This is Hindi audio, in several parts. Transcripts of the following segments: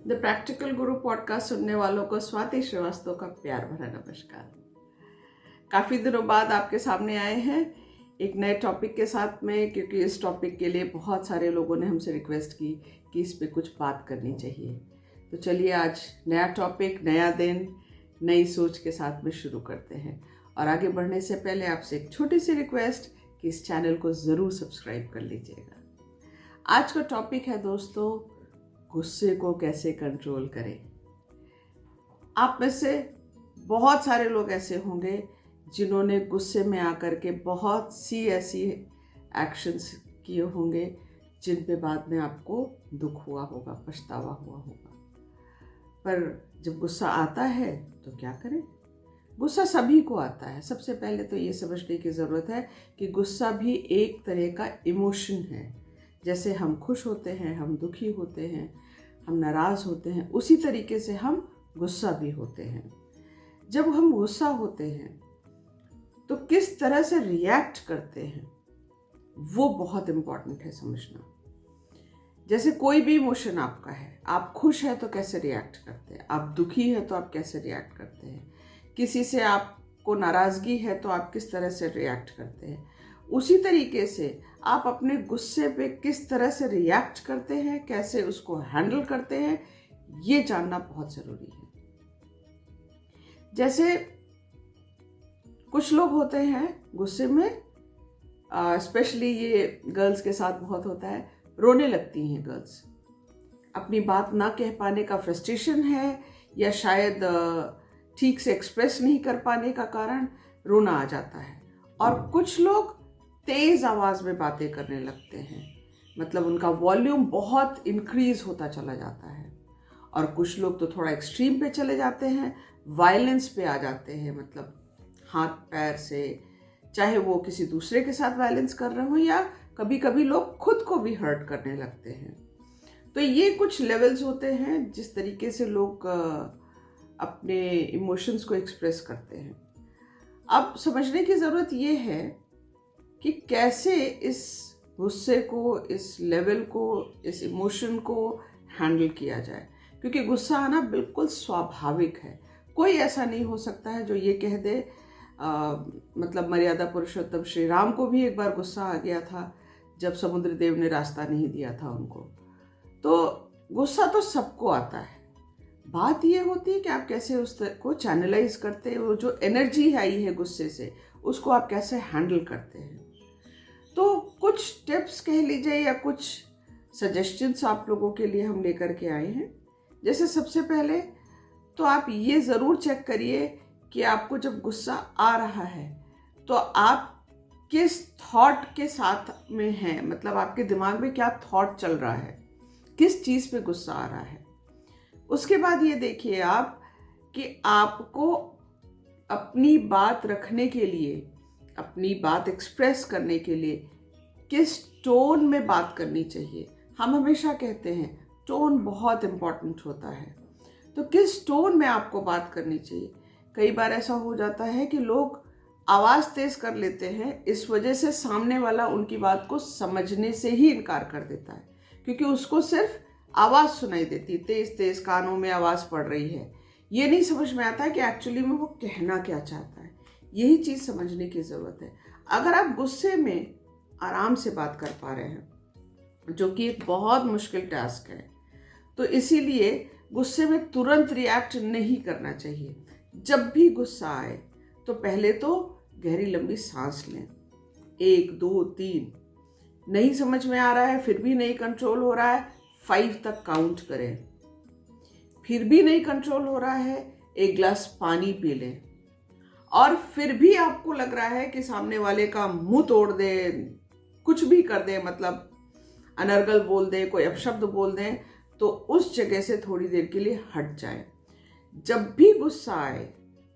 द प्रैक्टिकल गुरु पॉडकास्ट सुनने वालों को स्वाति श्रीवास्तव का प्यार भरा नमस्कार। काफ़ी दिनों बाद आपके सामने आए हैं एक नए टॉपिक के साथ में, क्योंकि इस टॉपिक के लिए बहुत सारे लोगों ने हमसे रिक्वेस्ट की कि इस पे कुछ बात करनी चाहिए। तो चलिए आज नया टॉपिक, नया दिन, नई सोच के साथ में शुरू करते हैं। और आगे बढ़ने से पहले आपसे एक छोटी सी रिक्वेस्ट कि इस चैनल को ज़रूर सब्सक्राइब कर लीजिएगा। आज का टॉपिक है दोस्तों, गुस्से को कैसे कंट्रोल करें। आप में से बहुत सारे लोग ऐसे होंगे जिन्होंने गुस्से में आकर के बहुत सी ऐसी एक्शंस किए होंगे जिन पे बाद में आपको दुख हुआ होगा, पछतावा हुआ होगा। पर जब गुस्सा आता है तो क्या करें? गुस्सा सभी को आता है। सबसे पहले तो ये समझने की ज़रूरत है कि गुस्सा भी एक तरह का इमोशन है। जैसे हम खुश होते हैं, हम दुखी होते हैं, हम नाराज़ होते हैं, उसी तरीके से हम गुस्सा भी होते हैं। जब हम गुस्सा होते हैं तो किस तरह से रिएक्ट करते हैं वो बहुत इम्पॉर्टेंट है समझना। जैसे कोई भी इमोशन आपका है, आप खुश हैं तो कैसे रिएक्ट करते हैं, आप दुखी हैं तो आप कैसे रिएक्ट करते हैं, किसी से आपको नाराज़गी है तो आप किस तरह से रिएक्ट करते हैं, उसी तरीके से आप अपने गुस्से पे किस तरह से रिएक्ट करते हैं, कैसे उसको हैंडल करते हैं, ये जानना बहुत ज़रूरी है। जैसे कुछ लोग होते हैं गुस्से में, स्पेशली ये गर्ल्स के साथ बहुत होता है, रोने लगती हैं गर्ल्स। अपनी बात ना कह पाने का फ्रस्ट्रेशन है, या शायद ठीक से एक्सप्रेस नहीं कर पाने का कारण रोना आ जाता है। और कुछ लोग तेज़ आवाज़ में बातें करने लगते हैं, मतलब उनका वॉल्यूम बहुत इंक्रीज होता चला जाता है। और कुछ लोग तो थोड़ा एक्सट्रीम पे चले जाते हैं, वायलेंस पे आ जाते हैं, मतलब हाथ पैर से, चाहे वो किसी दूसरे के साथ वायलेंस कर रहे हो या कभी कभी लोग खुद को भी हर्ट करने लगते हैं। तो ये कुछ लेवल्स होते हैं जिस तरीके से लोग अपने इमोशंस को एक्सप्रेस करते हैं। अब समझने की ज़रूरत ये है कि कैसे इस गुस्से को, इस लेवल को, इस इमोशन को हैंडल किया जाए। क्योंकि गुस्सा आना बिल्कुल स्वाभाविक है। कोई ऐसा नहीं हो सकता है जो ये कह दे, मतलब मर्यादा पुरुषोत्तम श्री राम को भी एक बार गुस्सा आ गया था जब समुद्र देव ने रास्ता नहीं दिया था उनको। तो गुस्सा तो सबको आता है। बात ये होती है कि आप कैसे उसको चैनलाइज करते हैं, वो जो एनर्जी आई है गुस्से से उसको आप कैसे हैंडल करते हैं। तो कुछ टिप्स कह लीजिए या कुछ सजेशंस आप लोगों के लिए हम लेकर के आए हैं। जैसे सबसे पहले तो आप ये ज़रूर चेक करिए कि आपको जब गुस्सा आ रहा है तो आप किस थॉट के साथ में हैं, मतलब आपके दिमाग में क्या थॉट चल रहा है, किस चीज़ पे गुस्सा आ रहा है। उसके बाद ये देखिए आप कि आपको अपनी बात रखने के लिए, अपनी बात एक्सप्रेस करने के लिए किस टोन में बात करनी चाहिए। हम हमेशा कहते हैं टोन बहुत इम्पॉर्टेंट होता है, तो किस टोन में आपको बात करनी चाहिए। कई बार ऐसा हो जाता है कि लोग आवाज़ तेज़ कर लेते हैं, इस वजह से सामने वाला उनकी बात को समझने से ही इनकार कर देता है, क्योंकि उसको सिर्फ आवाज़ सुनाई देती, तेज़ तेज़ कानों में आवाज़ पड़ रही है। ये नहीं समझ में आता है कि एक्चुअली में वो कहना क्या चाहता है। यही चीज़ समझने की ज़रूरत है। अगर आप गुस्से में आराम से बात कर पा रहे हैं, जो कि एक बहुत मुश्किल टास्क है, तो इसीलिए गुस्से में तुरंत रिएक्ट नहीं करना चाहिए। जब भी गुस्सा आए तो पहले तो गहरी लंबी सांस लें, 1 2 3। नहीं समझ में आ रहा है, फिर भी नहीं कंट्रोल हो रहा है, 5 तक काउंट करें। फिर भी नहीं कंट्रोल हो रहा है, 1 गिलास पानी पी लें। और फिर भी आपको लग रहा है कि सामने वाले का मुंह तोड़ दे, कुछ भी कर दे, मतलब अनर्गल बोल दे, कोई अपशब्द बोल दें, तो उस जगह से थोड़ी देर के लिए हट जाए। जब भी गुस्सा आए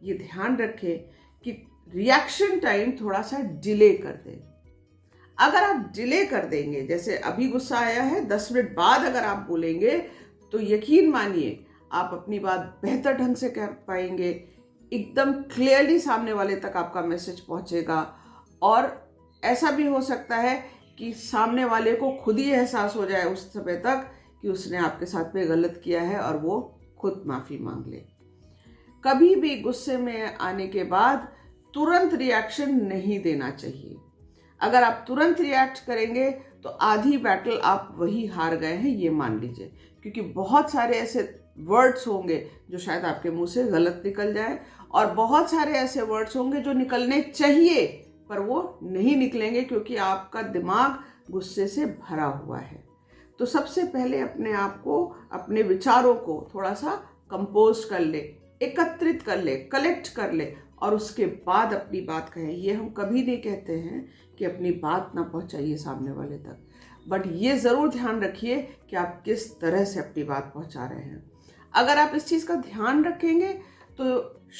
ये ध्यान रखें कि रिएक्शन टाइम थोड़ा सा डिले कर दें। अगर आप डिले कर देंगे, जैसे अभी गुस्सा आया है, 10 मिनट बाद अगर आप बोलेंगे तो यकीन मानिए आप अपनी बात बेहतर ढंग से कर पाएंगे, एकदम क्लियरली सामने वाले तक आपका मैसेज पहुंचेगा। और ऐसा भी हो सकता है कि सामने वाले को खुद ही एहसास हो जाए उस समय तक कि उसने आपके साथ में गलत किया है और वो खुद माफ़ी मांग ले। कभी भी गुस्से में आने के बाद तुरंत रिएक्शन नहीं देना चाहिए। अगर आप तुरंत रिएक्ट करेंगे तो आधी बैटल आप वही हार गए हैं, ये मान लीजिए, क्योंकि बहुत सारे ऐसे वर्ड्स होंगे जो शायद आपके मुंह से गलत निकल जाए, और बहुत सारे ऐसे वर्ड्स होंगे जो निकलने चाहिए पर वो नहीं निकलेंगे क्योंकि आपका दिमाग गुस्से से भरा हुआ है। तो सबसे पहले अपने आप को, अपने विचारों को थोड़ा सा कंपोज कर ले, एकत्रित कर ले, कलेक्ट कर ले, और उसके बाद अपनी बात कहें। ये हम कभी नहीं कहते हैं कि अपनी बात ना पहुंचाइए सामने वाले तक, बट ये ज़रूर ध्यान रखिए कि आप किस तरह से अपनी बात पहुंचा रहे हैं। अगर आप इस चीज़ का ध्यान रखेंगे तो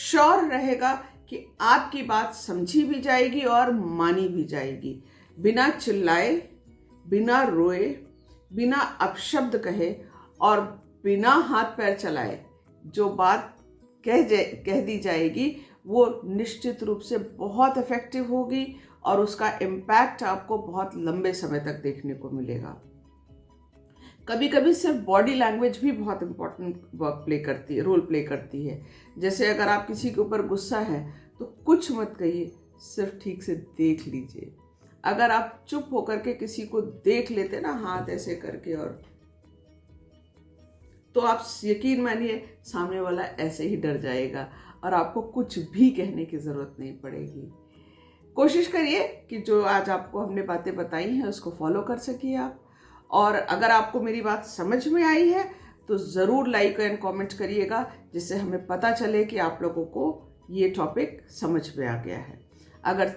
श्योर रहेगा कि आपकी बात समझी भी जाएगी और मानी भी जाएगी। बिना चिल्लाए, बिना रोए, बिना अपशब्द कहे और बिना हाथ पैर चलाए जो बात कह दी जाएगी वो निश्चित रूप से बहुत इफेक्टिव होगी और उसका इम्पैक्ट आपको बहुत लंबे समय तक देखने को मिलेगा। कभी कभी सिर्फ बॉडी लैंग्वेज भी बहुत इंपॉर्टेंट रोल प्ले करती है। जैसे अगर आप किसी के ऊपर गुस्सा है तो कुछ मत कहिए, सिर्फ ठीक से देख लीजिए। अगर आप चुप होकर के किसी को देख लेते ना हाथ ऐसे करके, और तो आप यकीन मानिए सामने वाला ऐसे ही डर जाएगा और आपको कुछ भी कहने की ज़रूरत नहीं पड़ेगी। कोशिश करिए कि जो आज आपको हमने बातें बताई हैं उसको फॉलो कर सकिए आप। और अगर आपको मेरी बात समझ में आई है तो ज़रूर लाइक एंड कमेंट करिएगा, जिससे हमें पता चले कि आप लोगों को ये टॉपिक समझ में आ गया है। अगर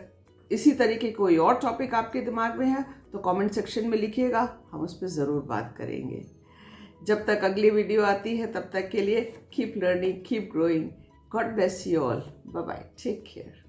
इसी तरीके कोई और टॉपिक आपके दिमाग में है तो कमेंट सेक्शन में लिखिएगा, हम उस पर ज़रूर बात करेंगे। जब तक अगली वीडियो आती है तब तक के लिए keep learning, keep growing. God bless you all. Bye bye, take care.